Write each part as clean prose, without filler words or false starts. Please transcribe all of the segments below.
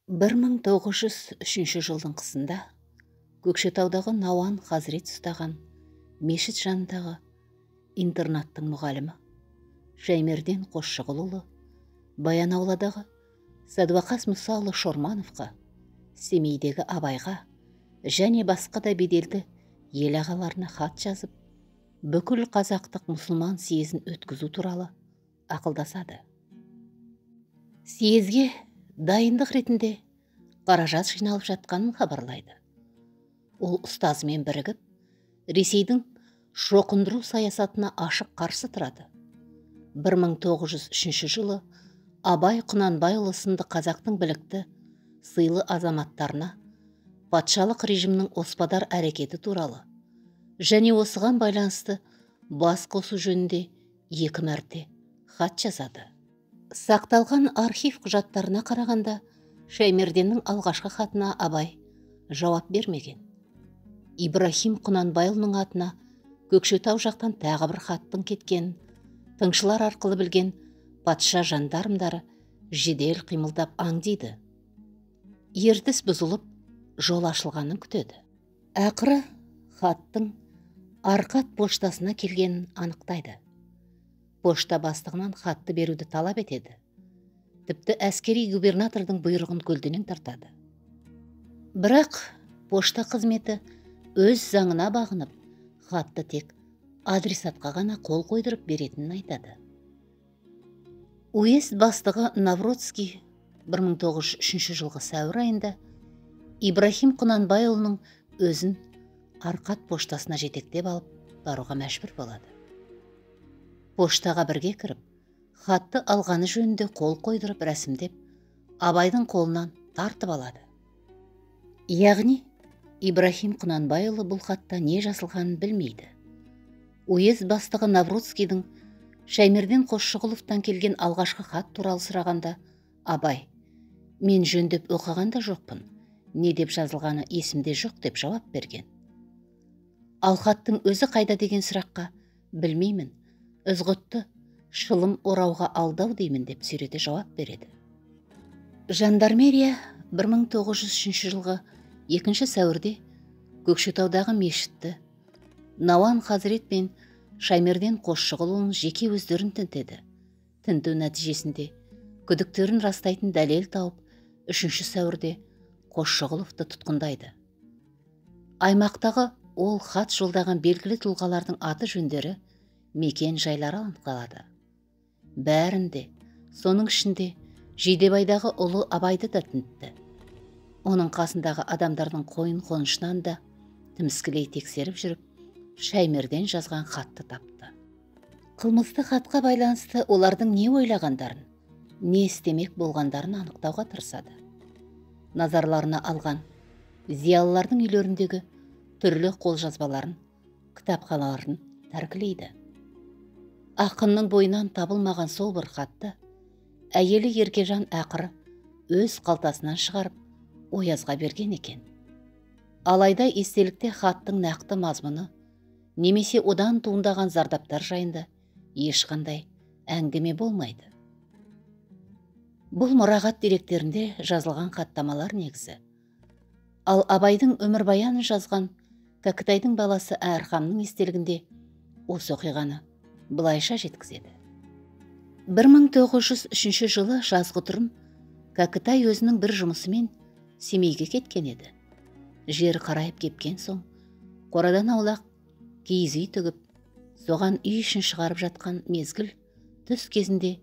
1903 жылдың қысында Көкшетаудағы Науан Хазірет ұстаған мешіт жанындағы интернаттың мұғалімі Шаймерден Қосшығұлұлы Баянауладағы Сәдуақас Мұсаұлы Шормановқа, Семейдегі Абайға және басқа да беделді ел ағаларына хат жазып, бүкіл қазақтық мұсылман съезін өткізу туралы ақылдасады. Съезге дайындық ретінде қаражат жиналып жатқанын хабарлайды. Ол ұстазымен бірігіп, Ресейдің шоқындыру саясатына ашық қарсы тұрады. 1903 жылы Абай Құнанбайұлы сынды қазақтың білікті, сыйлы азаматтарына патшалық режимнің оспадар әрекеті туралы және осыған байланысты бас қосу жөнінде 2 мәрте хат жазады. Сақталған архив құжаттарына қарағанда, Шаймерденнің алғашқы хатына Абай жауап бермеген. Ибрахим Құнанбайұлының атына Көкшетау жақтан тағы бір хаттың кеткенін тыңшылар арқылы білген патша жандармдары жедел қимылдап аңдиды. Ертіс бұзылып, жол ашылғанын күтеді. Ақыры хаттың Арқат поштасына келгенін анықтайды. Пошта бастығынан хатты беруді талап етеді. Тіпті әскери губернатордың бұйрығын көлденең тартады. Бірақ пошта қызметі өз заңына бағынып, хатты тек адресатқа ғана қол қойдырып беретінін айтады. Уезд бастығы Навродский 1903 жылғы сәуір айында Ибрахим Құнанбайұлының өзін Арқат поштасына жетектеп алып баруға мәжбүр болады. Поштаға бірге кіріп, хатты алғаны жөнінде қол қойдырып рәсімдеп, Абайдың қолынан тартып алады. Яғни, Ибрахим Құнанбайұлы бұл хатта не жазылғанын білмейді. Уезд бастығы Навродскийдің Шаймерден Қосшығұловтан келген алғашқы хат туралы сұрағанда, Абай, мен жөндеп оқыған да жоқпын, не деп жазылғаны есімде жоқ деп жауап берген. Ал хаттың өзі қайда деген сұраққа, білмеймін, ізғұтты шылым орауға алдау деймін деп сүйрете жауап береді. Жандармерия 1903 жылғы 2 сәуірде Көкшетаудағы мешітті Науан Хазірет пен Шаймерден Қосшығұлұлының жеке өздерін тінтеді. Тінту нәтижесінде күдіктерін растайтын дәлел тауып, 3 сәуірде Қосшығұловты тұтқындайды. Аймақтағы ол хат жолдаған белгілі тұлғалардың аты жөндері, мекен жайлары анықталады. Бәрінде, соның ішінде Жидебайдағы ұлы Абайды да тінтті. Оның қасындағы адамдардың қойын қонышынан да тіміскілей тексеріп жүріп, Шаймерден жазған хатты тапты. Қылмысты хатқа байланысты олардың не ойлағандарын, не істемек болғандарын анықтауға тырысады. Назарларына алған зиялылардың үйлеріндегі түрлі қолжазбаларын, кітапханаларын тәркілейді. Ақынның бойынан табылмаған сол бір хатты әйелі Еркежан ақыры өз қалтасынан шығарып Оязға берген екен. Алайда естелікте хаттың нақты мазмұны немесе одан туындаған зардаптар жайында ешқандай әңгіме болмайды. Бұл мұрағат деректерінде жазылған хаттамалар негізі. Ал Абайдың өмірбаянын жазған Кәкітайдың баласы Әрхамның естелігінде осы оқиғаны былайша жеткізеді. 1903 жылы жазғытұрым Кәкітай өзінің бір жұмысымен Семейге кеткен еді. Жер қарайып кепкен соң, қорадан аулақ киіз үй тігіп, соған үй ішін шығарып жатқан мезгіл түс кезінде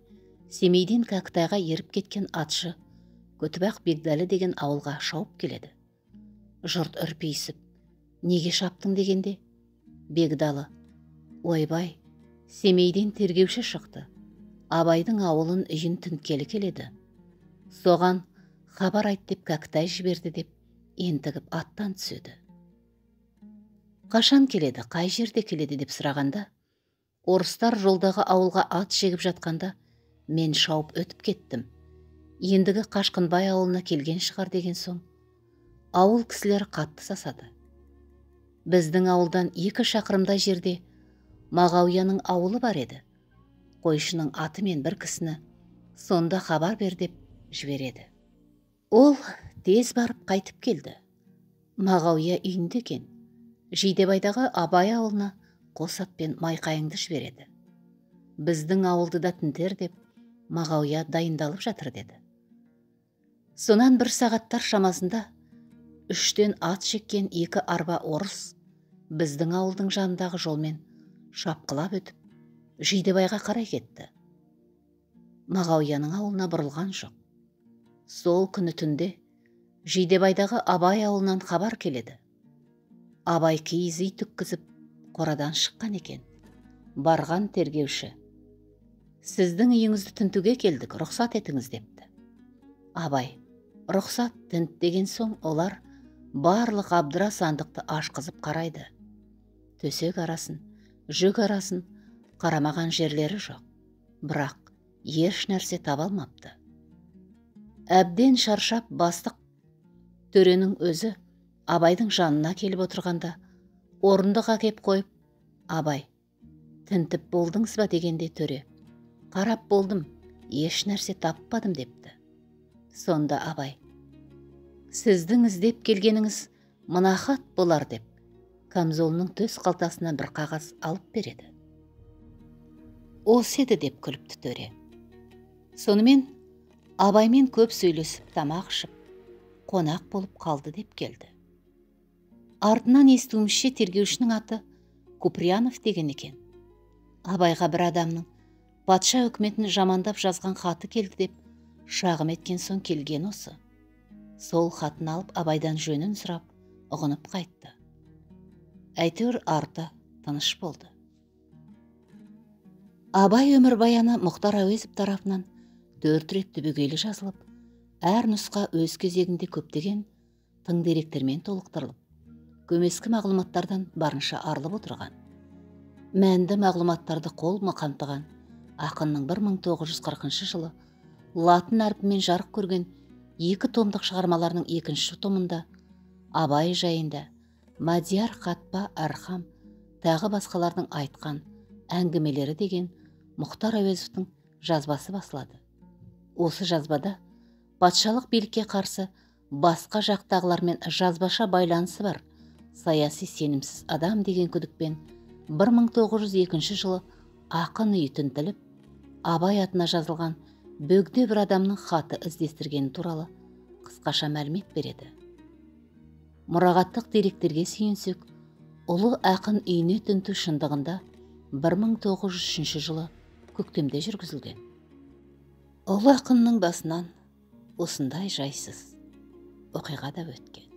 Семейден Кәкітайға еріп кеткен атшы Көтібақ Бегдәлі деген ауылға шауып келеді. Жұрт үрпейісіп, неге шаптың дегенде, Бегдалы, ойбай, Семейден тергеуші шықты, Абайдың ауылын үйін тінткелі келеді. Соған хабар айт деп Кәкітай жіберді деп ентігіп аттан түседі. Қашан келеді, қай жерде келеді деп сұрағанда, орыстар жолдағы ауылға ат жегіп жатқанда, мен шауып өтіп кеттім. Ендігі Қашқынбай ауылына келген шығар деген соң, ауыл кісілері қатты сасады. Біздің ауылдан 2 шақырымдай жерде Мағауияның ауылы бар еді. Қойшының аты мен бір кісіні сонда хабар бер деп жібереді. Ол тез барып қайтып келді. Мағауия үйінде екен. Жидебайдағы Абай ауылына қос атпен майқайыңды жібереді. Біздің ауылды да тінтер деп, Мағауия дайындалып жатыр деді. Сонан 1 сағаттар шамасында 3-тен ат жеккен 2 арба орыс біздің ауылдың жанындағы жолмен шапқылап өтіп, Жидебайға қарай кетті. Мағауияның ауылына бұрылған жоқ. Сол күні түнде Жидебайдағы Абай ауылынан хабар келеді. Абай киіз үй түккізіп, қорадан шыққан екен. Барған тергеуші: «Сіздің үйіңізді тінтуге келдік, рұқсат етіңіз» депті. Абай: «Рұқсат, тінт» деген соң олар барлық абдыра сандықты ашқызып қарайды. Төсек арасын, жүк арасын қарамаған жерлері жоқ. Бірақ еш нәрсе таба алмапты. Әбден шаршап бастық төренің өзі Абайдың жанына келіп отырғанда, орындыққа кеп қойып: «Абай, тінтіп болдыңыз ба?» дегенде төре: «Қарап болдым, еш нәрсе таппадым» депті. Сонда Абай: «Сіздің іздеп келгеніңіз мына хат болар» деп, камзолының төс қалтасынан бір қағаз алып береді. «Осы еді» деп күліпті төре. Сонымен Абаймен көп сөйлесіп, тамақ ішіп, қонақ болып қалды деп келді. Артынан естуімізше тергеушінің аты Куприянов деген екен. Абайға бір адамның патша үкіметін жамандап жазған хаты келді деп шағым еткен соң келген осы. Сол хатын алып Абайдан жөнін сұрап, ұғынып қайтты. Әйтеуір арты тыныш болды. Абай өмірбаяны Мұхтар Әуезов тарапынан 4 рет түбегейлі жазылып, әр нұсқа өз кезегінде көптеген тың деректермен толықтырылып, көмескі мағлұматтардан барынша арылып отырған. Мәнді мағлұматтарды қолма қамтыған ақынның 1940 жылы латын әрпімен жарық көрген 2 томдық шығармаларының 2-ші томында Абай жайында Мадияр Қатпа Әрхам тағы басқалардың айтқан әңгімелері деген Мұхтар Әуезовтың жазбасы басылады. Осы жазбада патшалық билікке қарсы басқа жақтағылармен жазбаша байланысы бар саяси сенімсіз адам деген күдікпен 1902 жылы ақын үйі тінтіліп, Абай атына жазылған бөгде бір адамның хаты іздестіргені туралы қысқаша мәлімет береді. Мұрағаттық деректерге сүйенсек, ұлы ақын үйіне тінту шындығында 1903 жылы көктемде жүргізілген. Ұлы ақынның басынан осындай жайсыз оқиға да өткен.